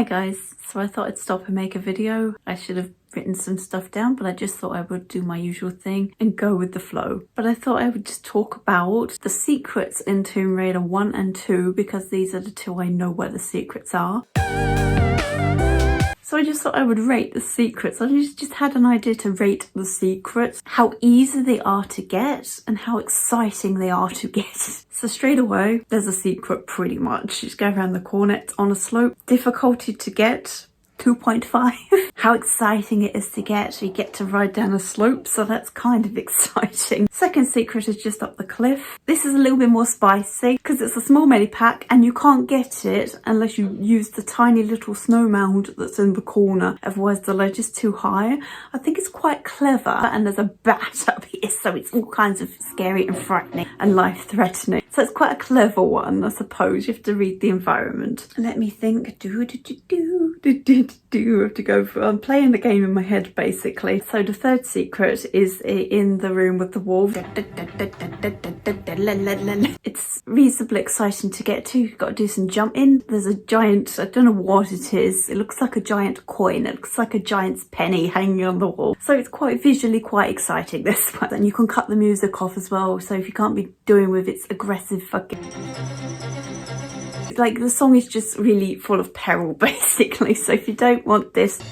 Hi guys, so I thought I'd stop and make a video. I should have written some stuff down, but I just thought I would do my usual thing and go with the flow. But I thought I would just talk about the secrets in Tomb Raider 1 and 2 because these are the two I know where the secrets are. So I just thought I would rate the secrets. I just had an idea to rate the secrets, how easy they are to get and how exciting they are to get. So straight away, there's a secret pretty much. You just go around the corner, it's on a slope. Difficulty to get, 2.5. How exciting it is to get. You get to ride down a slope, so that's kind of exciting. Second secret is just up the cliff. This is a little bit more spicy because it's a small medipack and you can't get it unless you use the tiny little snow mound that's in the corner. Otherwise the ledge is too high. I think it's quite clever, and there's a bat up here, so it's all kinds of scary and frightening and life-threatening. So it's quite a clever one, I suppose. You have to read the environment. Let me think. I have to go for, I'm playing the game in my head basically. So the third secret is in the room with the wolf. It's reasonably exciting to get to. You've got to do some jumping. There's a giant, I don't know what it is. It looks like a giant coin. It looks like a giant's penny hanging on the wall. So it's quite visually quite exciting, this one. And you can cut the music off as well. So if you can't be doing with its aggressive fucking... Like, the song is just really full of peril basically, so if you don't want this,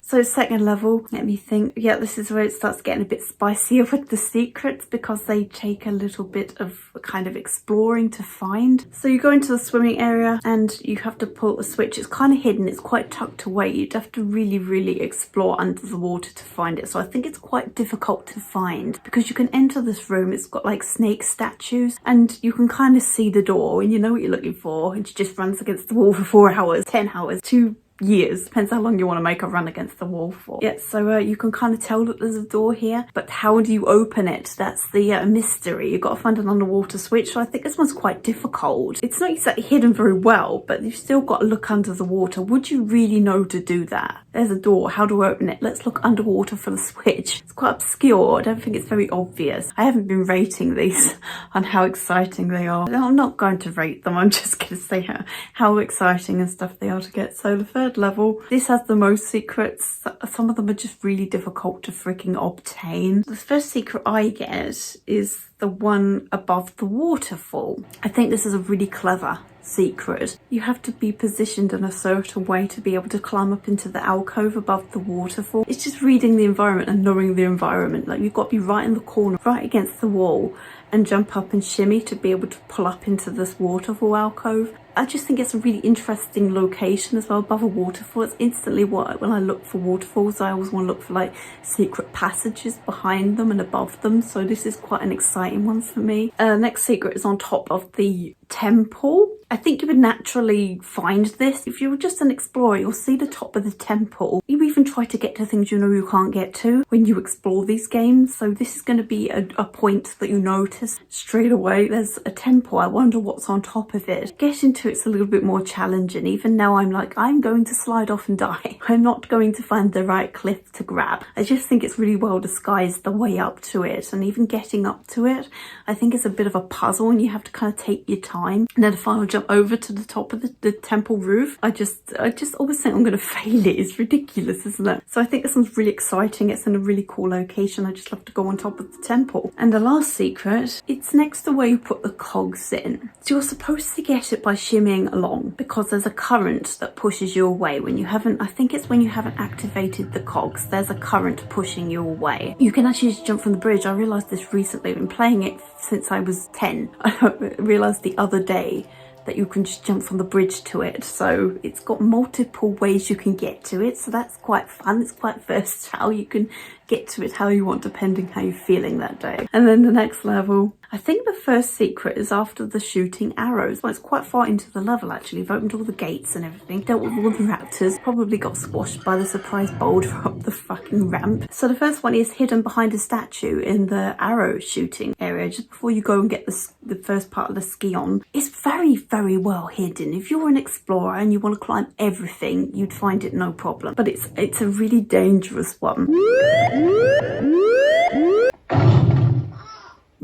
so second level, let me think. Yeah, this is where it starts getting a bit spicier with the secrets because they take a little bit of kind of exploring to find. So you go into the swimming area and you have to pull a switch. It's kind of hidden, it's quite tucked away. You'd have to really explore under the water to find it. So I think it's quite difficult to find because you can enter this room. It's got like snake statues and you can kind of see the door and you know what you're looking for. And she just runs against the wall for 4 hours, 10 hours, 2 years, depends how long you want to make a run against the wall for. Yeah, so you can kind of tell that there's a door here, but how do you open it? That's the mystery. You've got to find an underwater switch, so I think this one's quite difficult. It's not exactly hidden very well, but you've still got to look under the water. Would you really know to do that? There's a door, how do I open it? Let's look underwater for the switch. It's quite obscure, I don't think it's very obvious. I haven't been rating these on how exciting they are. I'm not going to rate them, I'm just going to say how exciting and stuff they are to get. So the third level, this has the most secrets. Some of them are just really difficult to freaking obtain. The first secret I get is the one above the waterfall. I think this is a really clever secret. You have to be positioned in a certain way to be able to climb up into the alcove above the waterfall. It's just reading the environment and knowing the environment. Like, you've got to be right in the corner, right against the wall, and jump up and shimmy to be able to pull up into this waterfall alcove. I just think it's a really interesting location as well, above a waterfall. It's instantly what, when I look for waterfalls, I always want to look for like secret passages behind them and above them. So this is quite an exciting one for me. Next secret is on top of the temple. I think you would naturally find this. If you're just an explorer, you'll see the top of the temple. You even try to get to things you know you can't get to when you explore these games. So this is going to be a point that you notice straight away. There's a temple. I wonder what's on top of it. Getting to it's a little bit more challenging. Even now I'm like, I'm going to slide off and die. I'm not going to find the right cliff to grab. I just think it's really well disguised the way up to it, and even getting up to it I think it's a bit of a puzzle and you have to kind of take your time. And then the final jump over to the top of the temple roof, I just always think I'm going to fail it. It's ridiculous, isn't it? So I think this one's really exciting. It's in a really cool location. I just love to go on top of the temple. And the last secret, it's next to where you put the cogs in. So you're supposed to get it by shimmying along because there's a current that pushes you away when you haven't, I think it's when you haven't activated the cogs, there's a current pushing you away. You can actually just jump from the bridge. I realised this recently. I've been playing it since I was 10. I realised the other day that you can just jump from the bridge to it. So it's got multiple ways you can get to it. So that's quite fun. It's quite versatile. You can get to it how you want depending how you're feeling that day. And then the next level, I think the first secret is after the shooting arrows. Well, it's quite far into the level actually. You've opened all the gates and everything, dealt with all the raptors, probably got squashed by the surprise boulder up the fucking ramp. So the first one is hidden behind a statue in the arrow shooting area just before you go and get the first part of the ski on. It's very well hidden. If you're an explorer and you want to climb everything, you'd find it no problem. But it's a really dangerous one.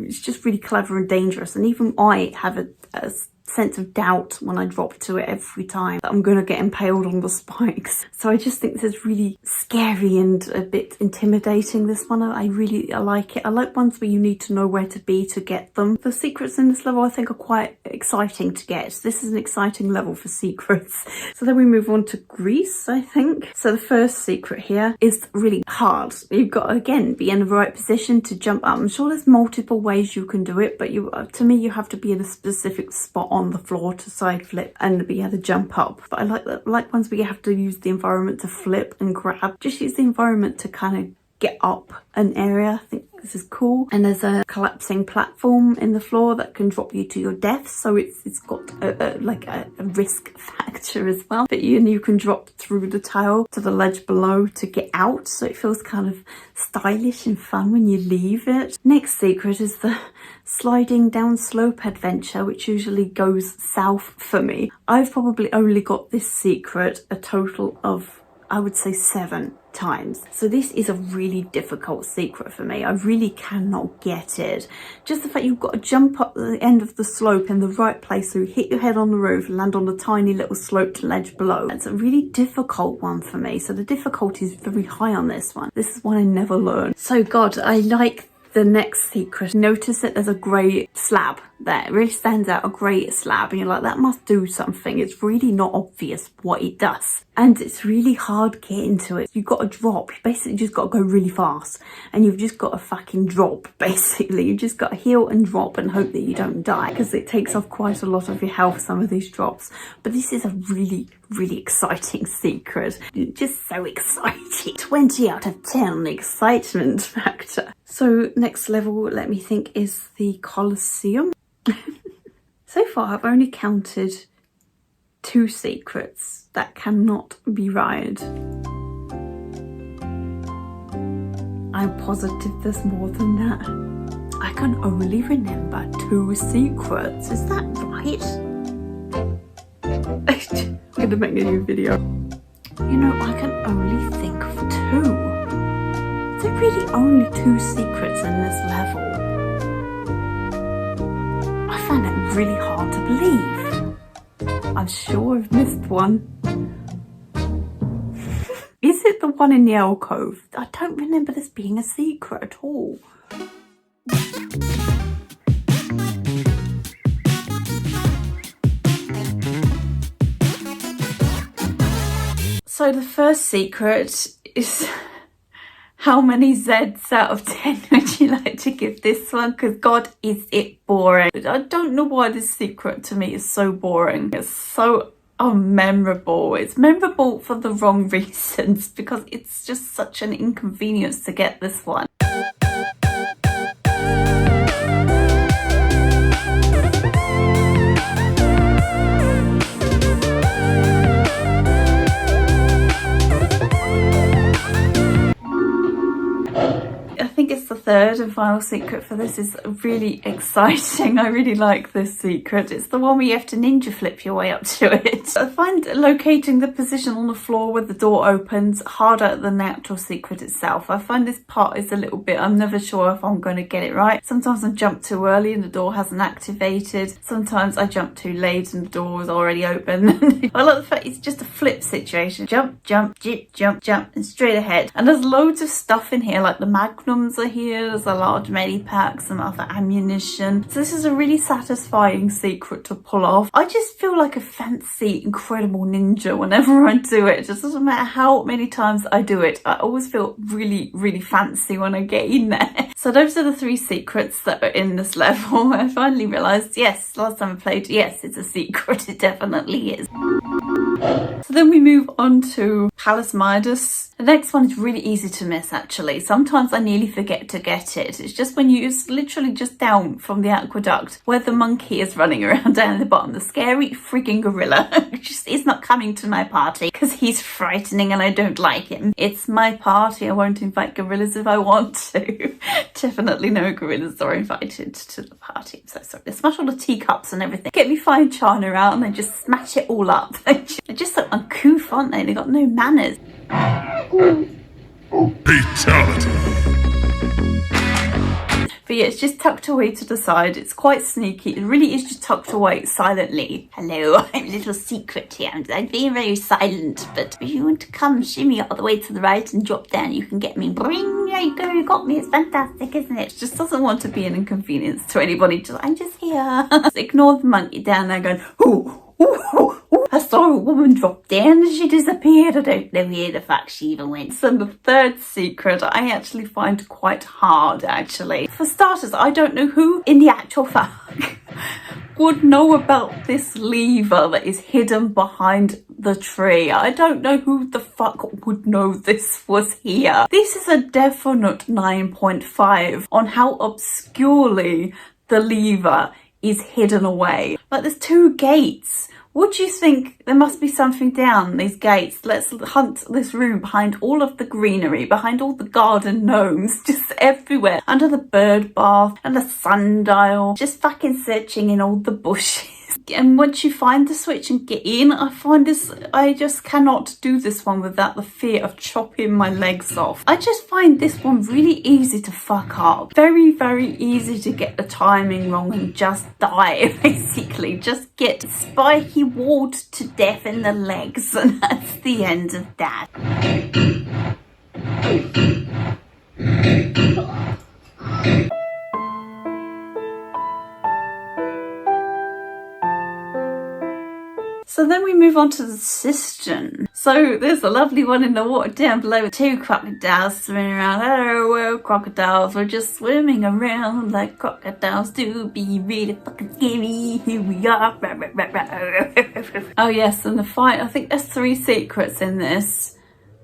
it's just really clever and dangerous. And even I have a sense of doubt when I drop to it every time that I'm going to get impaled on the spikes. So I just think this is really scary and a bit intimidating, this one. I like it. I like ones where you need to know where to be to get them. The secrets in this level I think are quite exciting to get. This is an exciting level for secrets. So then we move on to Greece, I think. So the first secret here is really hard. You've got to, again, be in the right position to jump up. I'm sure there's multiple ways you can do it, but to me you have to be in a specific spot on the floor to side flip and be able to jump up. But I like ones where you have to use the environment to flip and grab. Just use the environment to kind of get up an area. I think this is cool. And there's a collapsing platform in the floor that can drop you to your death, so it's got a risk factor as well. But you can drop through the tile to the ledge below to get out, so it feels kind of stylish and fun when you leave it. Next secret is the sliding down slope adventure, which usually goes south for me. I've probably only got this secret a total of, I would say, 7 times. So this is a really difficult secret for me. I really cannot get it. Just the fact you've got to jump up the end of the slope in the right place, so you hit your head on the roof and land on the tiny little slope to ledge below. It's a really difficult one for me. So the difficulty is very high on this one. This is one I never learned. So God, I like the next secret. Notice that there's a grey slab there. It really stands out, a grey slab, and you're like, that must do something. It's really not obvious what it does, and it's really hard getting to it. You've got to drop. You basically just got to go really fast, and you've just got to fucking drop. Basically, you just got to heal and drop and hope that you don't die, because it takes off quite a lot of your health, some of these drops. But this is a really exciting secret. Just so excited. 20 out of 10 excitement factor. So next level, let me think, is the Colosseum. So far I've only counted 2 secrets that cannot be right. I'm positive there's more than that. I can only remember 2 secrets. Is that right? I'm going to make a new video. You know, I can only think of 2. There are really only 2 secrets in this level. I find it really hard to believe. I'm sure I've missed one. Is it the one in the alcove? I don't remember this being a secret at all. So the first secret is, how many Zs out of 10 would you like to give this one? Because God, is it boring. I don't know why this secret to me is so boring. It's so unmemorable. It's memorable for the wrong reasons, because it's just such an inconvenience to get this one. Third and final secret for this is really exciting. I really like this secret. It's the one where you have to ninja flip your way up to it. I find locating the position on the floor where the door opens harder than the actual secret itself. I find this part is a little bit, I'm never sure if I'm going to get it right. Sometimes I jump too early and the door hasn't activated. Sometimes I jump too late and the door was already open. I like the fact it's just a flip situation. Jump, jump, jip, jump, jump, and straight ahead. And there's loads of stuff in here, like the magnums are here. There's a large medipack, some other ammunition. So this is a really satisfying secret to pull off. I just feel like a fancy, incredible ninja whenever I do it. It just doesn't matter how many times I do it. I always feel really fancy when I get in there. So those are the 3 secrets that are in this level. I finally realised, yes, last time I played, yes, it's a secret. It definitely is. So then we move on to Palace Midas. The next one is really easy to miss, actually. Sometimes I nearly forget to get it. It's just when it's literally just down from the aqueduct where the monkey is running around down at the bottom. The scary freaking gorilla just is not coming to my party because he's frightening and I don't like him. It's my party. I won't invite gorillas if I want to. Definitely no gorillas are invited to the party. I'm so sorry. They smash all the teacups and everything. Get me fine china out and they just smash it all up. They're just so uncouth, aren't they? They've got no manners. Fatality. But yeah, it's just tucked away to the side. It's quite sneaky. It really is just tucked away silently. Hello, I'm a little secret here. I'm being very silent, but if you want to come shimmy all the way to the right and drop down, you can get me. Bring, there you go, you got me. It's fantastic, isn't it? It just doesn't want to be an inconvenience to anybody. Just, I'm just here. Just ignore the monkey down there going, ooh. Ooh, ooh, I saw a woman drop down and she disappeared. I don't know where the fuck she even went. So the third secret I actually find quite hard, actually. For starters, I don't know who in the actual fuck would know about this lever that is hidden behind the tree. I don't know who the fuck would know this was here. This is a definite 9.5 on how obscurely the lever is hidden away. Like, there's two gates. What do you think? There must be something down these gates. Let's hunt this room behind all of the greenery, behind all the garden gnomes, just everywhere, under the bird bath and the sundial, just fucking searching in all the bushes. And once you find the switch and get in, I just cannot do this one without the fear of chopping my legs off. I just find this one really easy to fuck up. Very, very easy to get the timing wrong and just die, basically. Just get spiky walled to death in the legs, and that's the end of that. So then we move on to the cistern. So there's a lovely one in the water down below with two crocodiles swimming around. Oh, crocodiles were just swimming around like crocodiles do. Be really fucking scary. Here we are. Oh yes, and the fight. I think there's 3 secrets in this.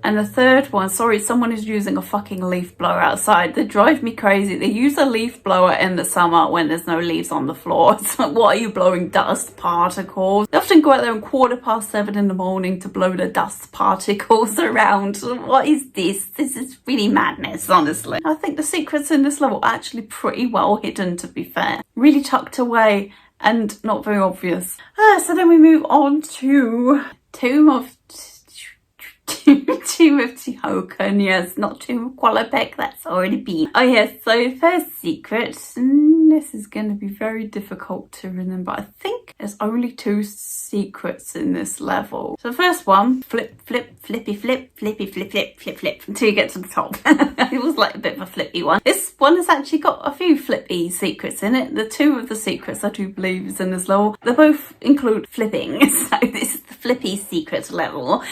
And the third one, sorry, someone is using a fucking leaf blower outside. They drive me crazy. They use a leaf blower in the summer when there's no leaves on the floor. It's like, what are you blowing? Dust particles. They often go out there at 7:15 in the morning to blow the dust particles around. What is this? This is really madness, honestly. I think the secrets in this level are actually pretty well hidden, to be fair. Really tucked away and not very obvious. So then we move on to Tomb of Tihocan, yes, not Tomb of Qualopec, that's already been. Oh yes, so first secret, this is going to be very difficult to remember. I think there's only 2 secrets in this level. So the first one, flip, flip, flippy, flip, flippy, flip, flip, flip, flip, until you get to the top. It was like a bit of a flippy one. This one has actually got a few flippy secrets in it. The 2 of the secrets I do believe is in this level. They both include flipping, so this is the flippy secret level.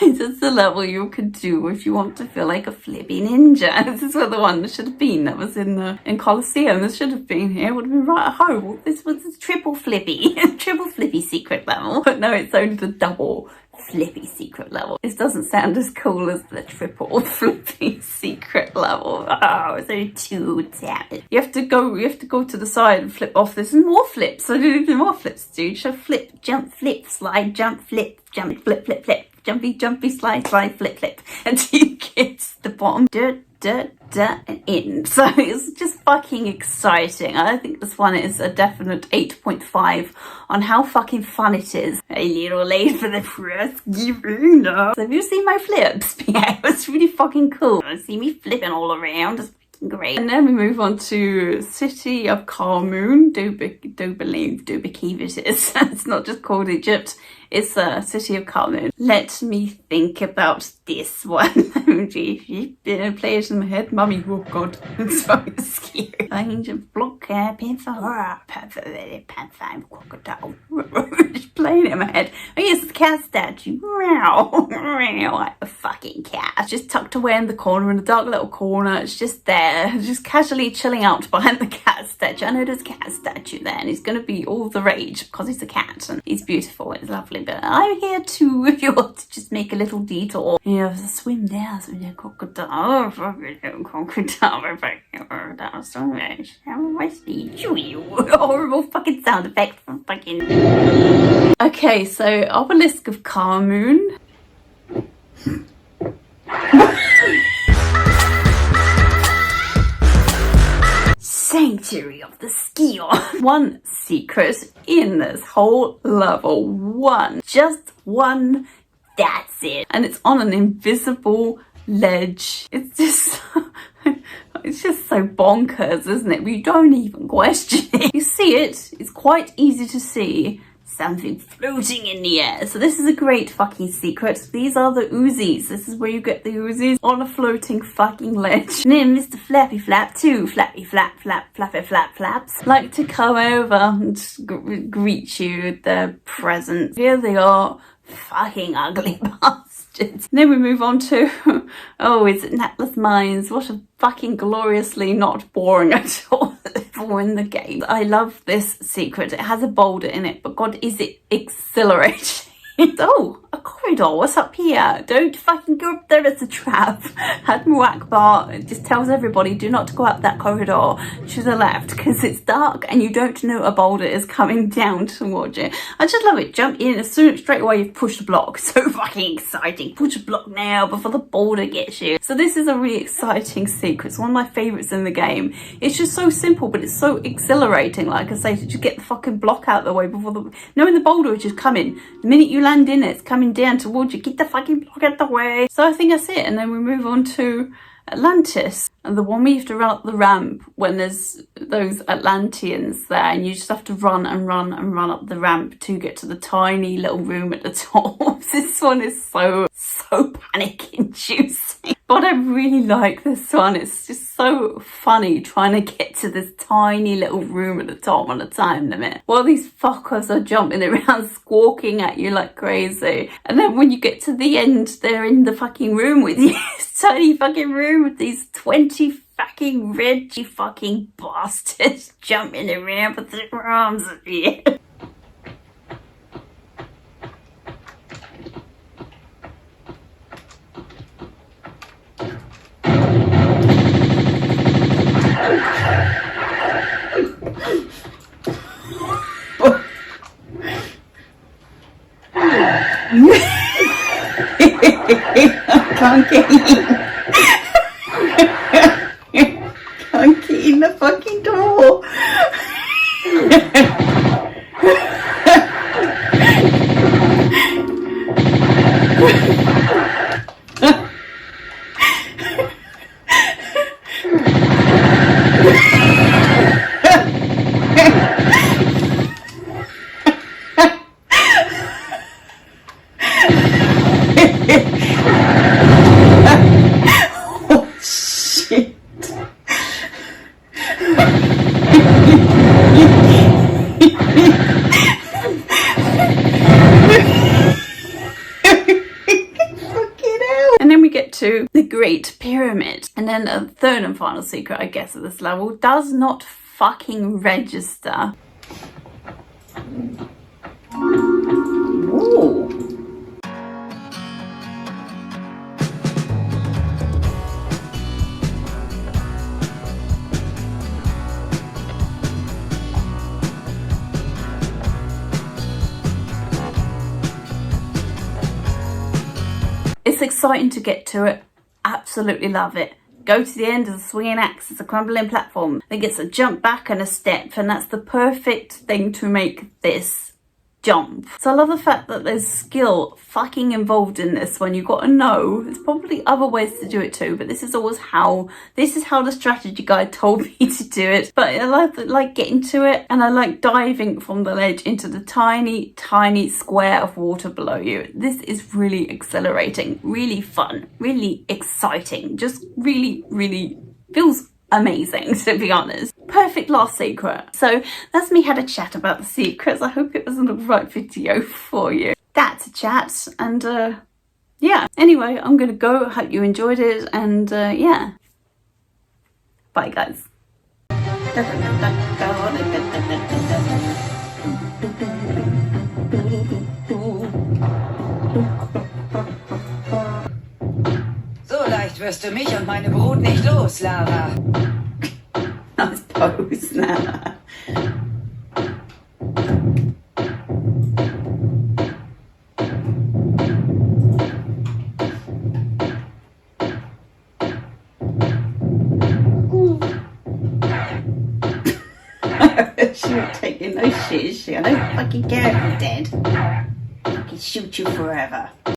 This is the level you could do if you want to feel like a flippy ninja. This is where the one that should have been, that was in Colosseum. This should have been here, would have been right at home. This was a triple flippy, triple flippy secret level. But no, it's only the double flippy secret level. This doesn't sound as cool as the triple flippy secret level. Oh, it's only 2, damn it. You have to go to the side and flip off this, and more flips. So do more flips, dude. So flip, jump, flip, slide, jump, flip, jump, flip, flip, flip. Jumpy, jumpy, slide, slide, flip, flip. Until you get to the bottom. Dirt, dirt, dirt, and in. So it's just fucking exciting. I think this one is a definite 8.5 on how fucking fun it is. A little late for the press giving up. So have you seen my flips? Yeah, it was really fucking cool. You see me flipping all around. It's great. And then we move on to City of Carmoon. Do believe it is. It's not just called Egypt. It's the City of Carmoon. Let me think about this one. Play it in my head. Mummy, oh god, it's so scary. Ancient block panther, crocodile. Just playing it in my head. Oh yes, the cat statue. Meow, meow, like a fucking cat. It's just tucked away in the corner, in a dark little corner. It's just there, just casually chilling out behind the cat statue. I know there's a cat statue there, and he's going to be all the rage because he's a cat and he's beautiful. It's lovely. But I'm here too if you want to just make a little detour. You have to swim down with your crocodile. Crocodile so much. I see you. Horrible fucking sound effect from fucking. Okay, so Obelisk of Carmoon. Sanctuary of the Skion. One secret in this whole level. One. Just one. That's it. And it's on an invisible ledge. It's just so so bonkers, isn't it? We don't even question it. You see it, it's quite easy to see something floating in the air. So this is a great fucking secret. These are the Uzis. This is where you get the Uzis on a floating fucking ledge. And then Mr. Flappy Flap too. Flappy Flap Flap Flappy Flap Flaps like to come over and greet you with their presents. Here they are, fucking ugly bastards. And then we move on to, oh, is it Natless Mines? What a fucking gloriously not boring at all level in the game. I love this secret. It has a boulder in it, but God, is it exhilarating. Oh, a corridor, what's up here? Don't fucking go up there, it's a trap. Admiral Akbar just tells everybody, do not go up that corridor to the left, because it's dark and you don't know a boulder is coming down towards you. I just love it. Jump in as soon, straight away you've pushed a block. So fucking exciting. Push a block now before the boulder gets you. So this is a really exciting secret. It's one of my favourites in the game. It's just so simple, but it's so exhilarating. Like I say, to just get the fucking block out of the way before the, knowing the boulder is just coming. The minute you land in it, it's coming down towards you. Get the fucking block out the way. So I think that's it. And then we move on to Atlantis, and the one we have to run up the ramp when there's those Atlanteans there, and you just have to run and run and run up the ramp to get to the tiny little room at the top. This one is so panic inducing, but I really like this one. It's just so funny trying to get to this tiny little room at the top on a time limit while these fuckers are jumping around squawking at you like crazy. And then when you get to the end, they're in the fucking room with you. Tiny fucking room with these 20 fucking red fucking bastards jumping around with their arms at you. I can't get in. Can't get in the fucking door. To the Great Pyramid. And then a third and final secret, I guess, at this level does not fucking register. Ooh. It's exciting to get to it. Absolutely love it. Go to the end of the swinging axe. It's a crumbling platform. Then gets a jump back and a step, and that's the perfect thing to make this jump. So I love the fact that there's skill fucking involved in this one. You've got to know. There's probably other ways to do it too, but this is how the strategy guide told me to do it. But I like getting to it, and I like diving from the ledge into the tiny square of water below you. This is really exhilarating, really fun, really exciting, just really feels amazing, to be honest. Perfect last secret. So that's me had a chat about the secrets. I hope it was an alright video for you. That's a chat, and yeah. Anyway, I'm gonna go. Hope you enjoyed it, and yeah. Bye, guys. So leicht wirst du mich und meine Brut nicht los, Lara. Nice pose now. She not taking no shit, is she? I don't fucking care if you're dead. I can shoot you forever.